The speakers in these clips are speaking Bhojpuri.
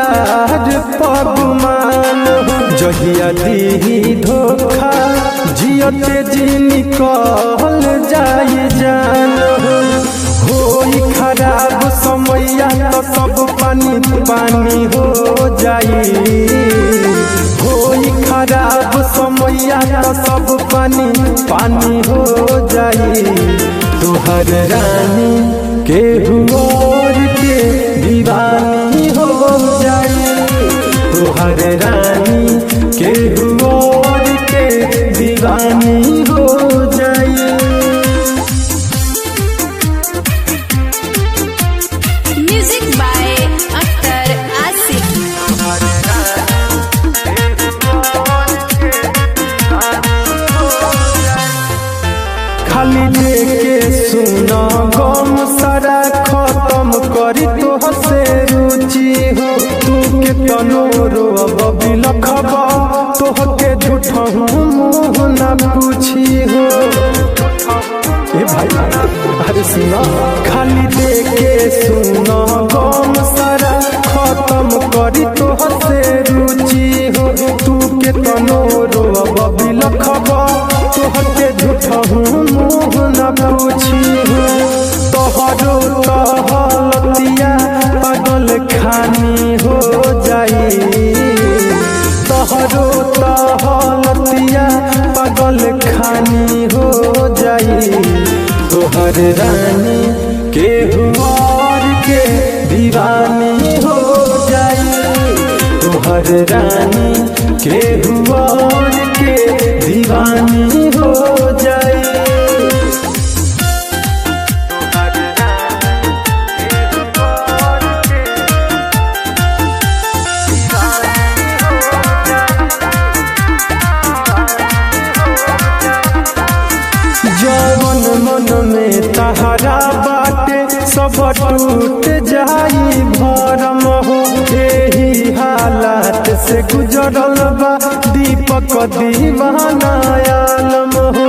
प्यार पगमान जहिया दी धोखा जियते जी निकल जाई जान होई खराब समैया तो सब पानी पानी हो जाई होई खराब समैया तो सब पानी पानी हो जाई तोहर रानी केहू और के दीवानी हो जाई तोहर रानी केहू और के दीवानी हो जाई। Music by Akhtar Asif. खाली देखे सुना गम सारा खत्म करी तो हसे रुचि हो तू के तनो रोब बिलखब तोहके झूठा मुँह न पूछी हो ए भाई अरे सुना खाली देखे सुना गम सारा खत्म करी तो हसे रुचि हो तू के तनो रोब बिलखब तोहके झूठा मुँह न पूछी हो तोहरो तहलतिया पागल खानी हो जाई तोहरो तहलतिया पागल खानी हो जाई तोहर रानी केहू और के दीवानी हो जाई तोहर रानी केहू और के दीवानी हो जाई। जवन मन में तहरा बाटे सब टूट जाई भरम हो एही हालात से गुजरल बा दीपक दीवाना आलम हो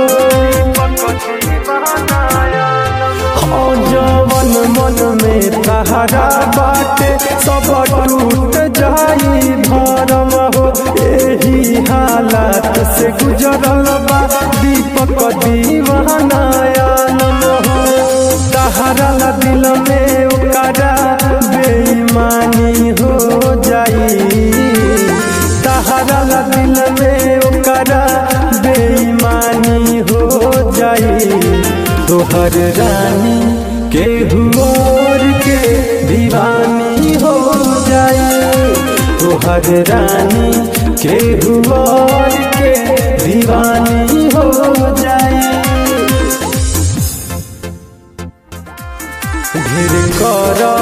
जवन मन में तहरा बाटे सब टूट जाई भरम हो एही हालात से गुजरल बा दीपक दीवाना आलम हो तहरा दिल में ओकरा बेईमानी हो जाई तहरा दिल में ओकरा बेईमानी हो जाई तोहर रानी केहू और के दीवानी हो जाई तोहर रानी